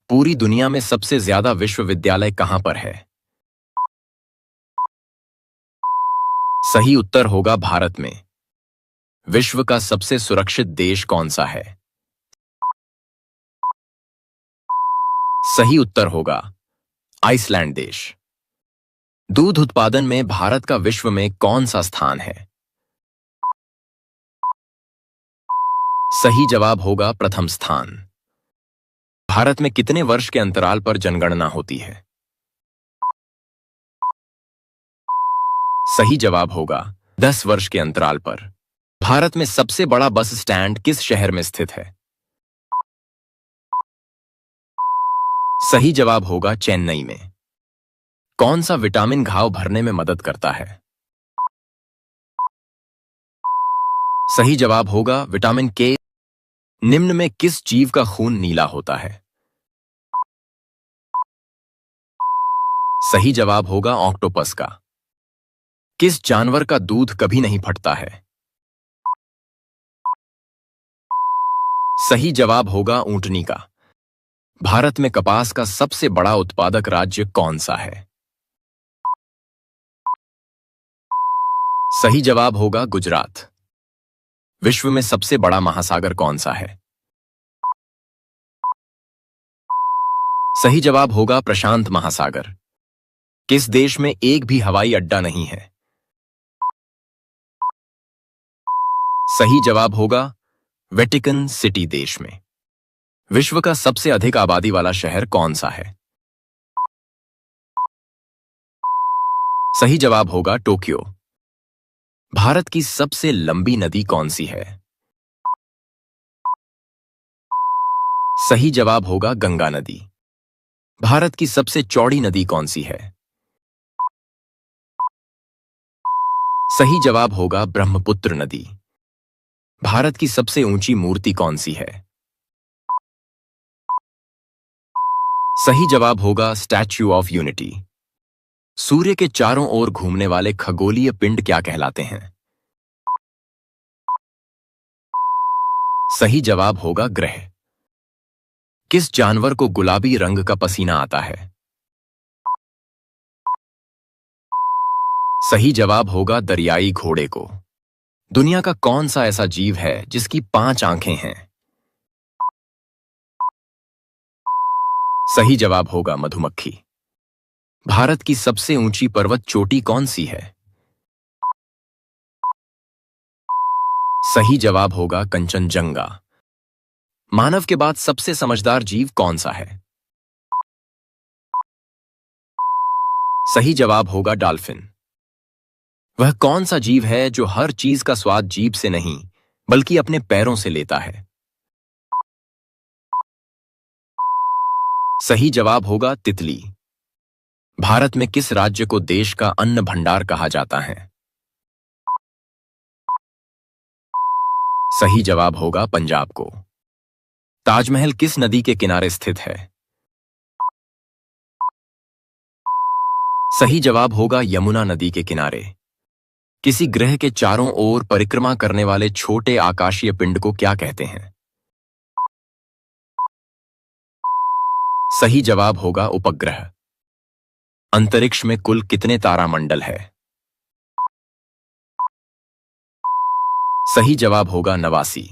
पूरी दुनिया में सबसे ज्यादा विश्वविद्यालय कहां पर है? सही उत्तर होगा भारत में। विश्व का सबसे सुरक्षित देश कौन सा है? सही उत्तर होगा आइसलैंड देश। दूध उत्पादन में भारत का विश्व में कौन सा स्थान है? सही जवाब होगा प्रथम स्थान। भारत में कितने वर्ष के अंतराल पर जनगणना होती है? सही जवाब होगा 10 वर्ष के अंतराल पर। भारत में सबसे बड़ा बस स्टैंड किस शहर में स्थित है? सही जवाब होगा चेन्नई में। कौन सा विटामिन घाव भरने में मदद करता है? सही जवाब होगा विटामिन के। निम्न में किस जीव का खून नीला होता है? सही जवाब होगा ऑक्टोपस का। किस जानवर का दूध कभी नहीं फटता है? सही जवाब होगा ऊंटनी का। भारत में कपास का सबसे बड़ा उत्पादक राज्य कौन सा है? सही जवाब होगा गुजरात। विश्व में सबसे बड़ा महासागर कौन सा है? सही जवाब होगा प्रशांत महासागर। किस देश में एक भी हवाई अड्डा नहीं है? सही जवाब होगा वेटिकन सिटी देश में। विश्व का सबसे अधिक आबादी वाला शहर कौन सा है? सही जवाब होगा टोक्यो। भारत की सबसे लंबी नदी कौन सी है? सही जवाब होगा गंगा नदी। भारत की सबसे चौड़ी नदी कौन सी है? सही जवाब होगा ब्रह्मपुत्र नदी। भारत की सबसे ऊंची मूर्ति कौन सी है? सही जवाब होगा स्टैच्यू ऑफ यूनिटी। सूर्य के चारों ओर घूमने वाले खगोलीय पिंड क्या कहलाते हैं? सही जवाब होगा ग्रह। किस जानवर को गुलाबी रंग का पसीना आता है? सही जवाब होगा दरियाई घोड़े को। दुनिया का कौन सा ऐसा जीव है जिसकी 5 आंखें हैं? सही जवाब होगा मधुमक्खी। भारत की सबसे ऊंची पर्वत चोटी कौन सी है? सही जवाब होगा कंचनजंगा। मानव के बाद सबसे समझदार जीव कौन सा है? सही जवाब होगा डॉल्फिन। वह कौन सा जीव है जो हर चीज का स्वाद जीभ से नहीं बल्कि अपने पैरों से लेता है? सही जवाब होगा तितली। भारत में किस राज्य को देश का अन्न भंडार कहा जाता है? सही जवाब होगा पंजाब को। ताजमहल किस नदी के किनारे स्थित है? सही जवाब होगा यमुना नदी के किनारे। किसी ग्रह के चारों ओर परिक्रमा करने वाले छोटे आकाशीय पिंड को क्या कहते हैं? सही जवाब होगा उपग्रह। अंतरिक्ष में कुल कितने तारामंडल है? सही जवाब होगा 89।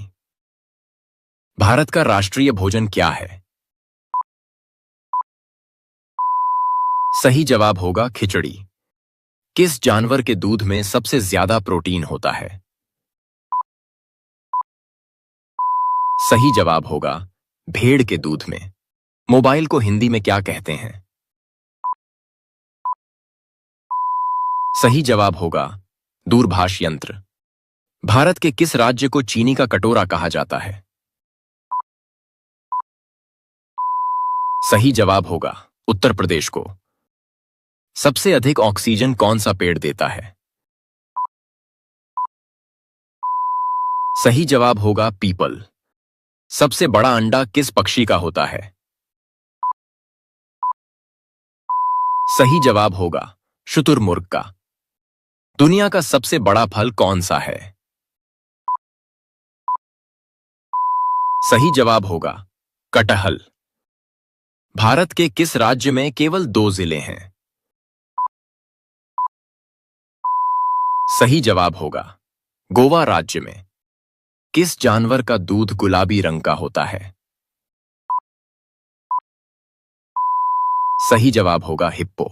भारत का राष्ट्रीय भोजन क्या है? सही जवाब होगा खिचड़ी। किस जानवर के दूध में सबसे ज्यादा प्रोटीन होता है? सही जवाब होगा भेड़ के दूध में। मोबाइल को हिंदी में क्या कहते हैं? सही जवाब होगा दूरभाष यंत्र। भारत के किस राज्य को चीनी का कटोरा कहा जाता है? सही जवाब होगा उत्तर प्रदेश को। सबसे अधिक ऑक्सीजन कौन सा पेड़ देता है? सही जवाब होगा पीपल। सबसे बड़ा अंडा किस पक्षी का होता है? सही जवाब होगा शुतुरमुर्ग का। दुनिया का सबसे बड़ा फल कौन सा है? सही जवाब होगा कटहल। भारत के किस राज्य में केवल 2 जिले हैं? सही जवाब होगा गोवा राज्य में। किस जानवर का दूध गुलाबी रंग का होता है? सही जवाब होगा हिप्पो।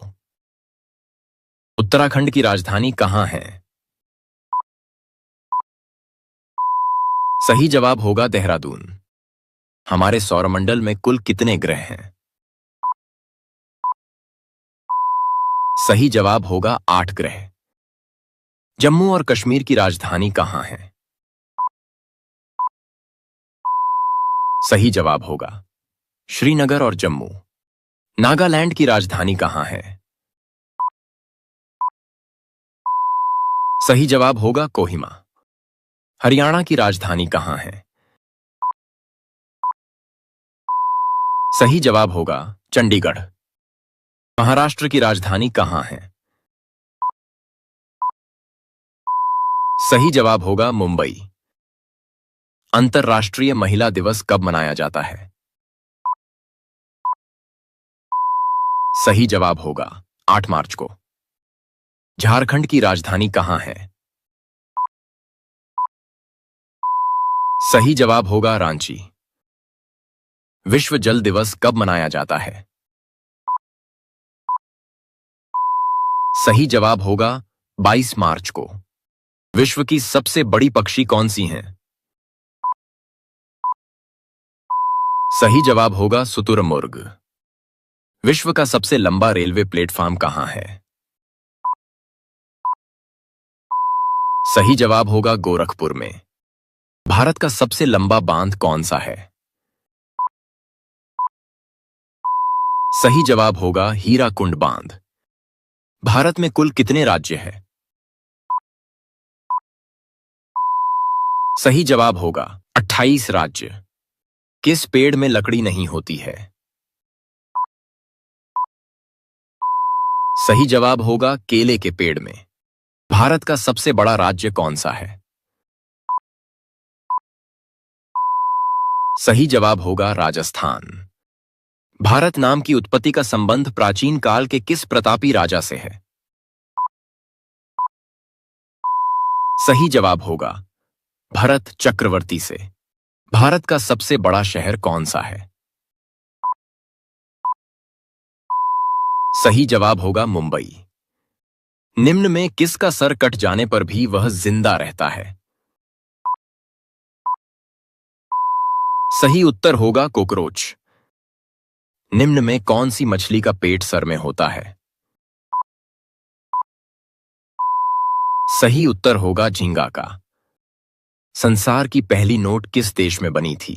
उत्तराखंड की राजधानी कहां है? सही जवाब होगा देहरादून। हमारे सौरमंडल में कुल कितने ग्रह हैं? सही जवाब होगा 8 ग्रह। जम्मू और कश्मीर की राजधानी कहां है? सही जवाब होगा श्रीनगर और जम्मू। नागालैंड की राजधानी कहां है? सही जवाब होगा कोहिमा। हरियाणा की राजधानी कहां है? सही जवाब होगा चंडीगढ़। महाराष्ट्र की राजधानी कहां है? सही जवाब होगा मुंबई। अंतर्राष्ट्रीय महिला दिवस कब मनाया जाता है? सही जवाब होगा 8 मार्च को। झारखंड की राजधानी कहां है? सही जवाब होगा रांची। विश्व जल दिवस कब मनाया जाता है? सही जवाब होगा 22 मार्च को। विश्व की सबसे बड़ी पक्षी कौन सी हैं? सही जवाब होगा शुतुरमुर्ग। विश्व का सबसे लंबा रेलवे प्लेटफॉर्म कहां है? सही जवाब होगा गोरखपुर में। भारत का सबसे लंबा बांध कौन सा है? सही जवाब होगा हीराकुंड बांध। भारत में कुल कितने राज्य हैं? सही जवाब होगा 28 राज्य। किस पेड़ में लकड़ी नहीं होती है? सही जवाब होगा केले के पेड़ में। भारत का सबसे बड़ा राज्य कौन सा है? सही जवाब होगा राजस्थान। भारत नाम की उत्पत्ति का संबंध प्राचीन काल के किस प्रतापी राजा से है? सही जवाब होगा भरत चक्रवर्ती से। भारत का सबसे बड़ा शहर कौन सा है? सही जवाब होगा मुंबई। निम्न में किसका सर कट जाने पर भी वह जिंदा रहता है? सही उत्तर होगा कॉकरोच। निम्न में कौन सी मछली का पेट सर में होता है? सही उत्तर होगा झींगा का। संसार की पहली नोट किस देश में बनी थी?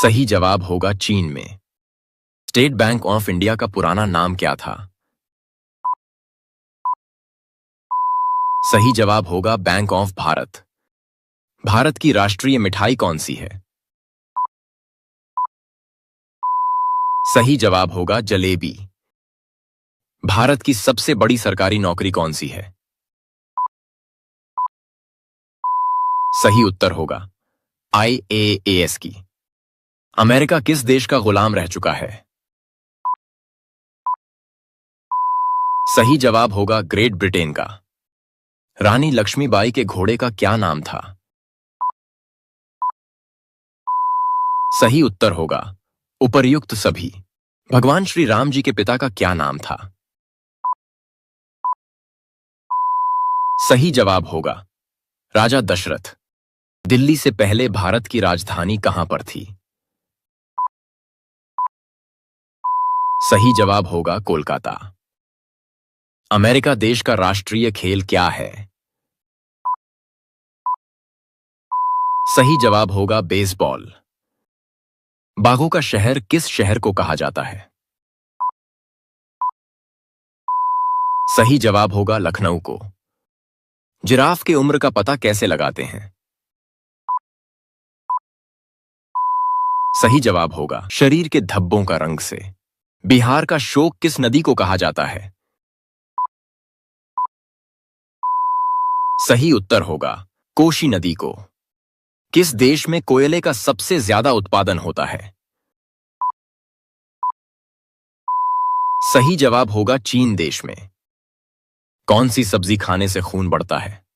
सही जवाब होगा चीन में। स्टेट बैंक ऑफ इंडिया का पुराना नाम क्या था? सही जवाब होगा बैंक ऑफ भारत। भारत की राष्ट्रीय मिठाई कौन सी है? सही जवाब होगा जलेबी। भारत की सबसे बड़ी सरकारी नौकरी कौन सी है? सही उत्तर होगा IAAS की। अमेरिका किस देश का गुलाम रह चुका है? सही जवाब होगा ग्रेट ब्रिटेन का। रानी लक्ष्मीबाई के घोड़े का क्या नाम था? सही उत्तर होगा उपर्युक्त सभी। भगवान श्री राम जी के पिता का क्या नाम था? सही जवाब होगा राजा दशरथ। दिल्ली से पहले भारत की राजधानी कहां पर थी? सही जवाब होगा कोलकाता। अमेरिका देश का राष्ट्रीय खेल क्या है? सही जवाब होगा बेसबॉल। बाघों का शहर किस शहर को कहा जाता है? सही जवाब होगा लखनऊ को। जिराफ की उम्र का पता कैसे लगाते हैं? सही जवाब होगा शरीर के धब्बों का रंग से। बिहार का शोक किस नदी को कहा जाता है? सही उत्तर होगा कोशी नदी को। किस देश में कोयले का सबसे ज्यादा उत्पादन होता है? सही जवाब होगा चीन देश में। कौन सी सब्जी खाने से खून बढ़ता है?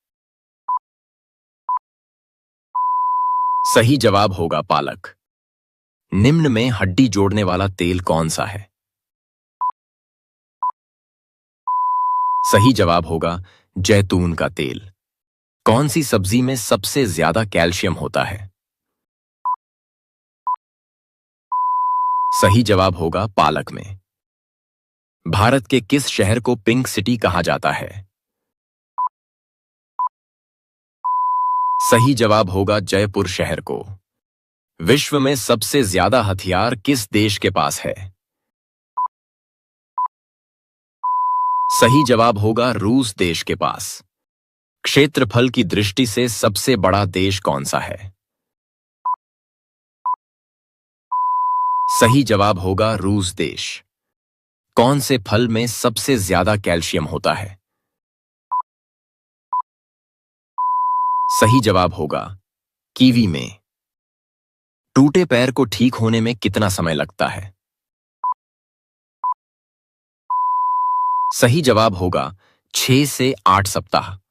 सही जवाब होगा पालक। निम्न में हड्डी जोड़ने वाला तेल कौन सा है? सही जवाब होगा जैतून का तेल। कौन सी सब्जी में सबसे ज्यादा कैल्शियम होता है? सही जवाब होगा पालक में। भारत के किस शहर को पिंक सिटी कहा जाता है? सही जवाब होगा जयपुर शहर को। विश्व में सबसे ज्यादा हथियार किस देश के पास है? सही जवाब होगा रूस देश के पास। क्षेत्रफल की दृष्टि से सबसे बड़ा देश कौन सा है? सही जवाब होगा रूस देश। कौन से फल में सबसे ज्यादा कैल्शियम होता है? सही जवाब होगा कीवी में। टूटे पैर को ठीक होने में कितना समय लगता है? सही जवाब होगा 6 से 8 सप्ताह।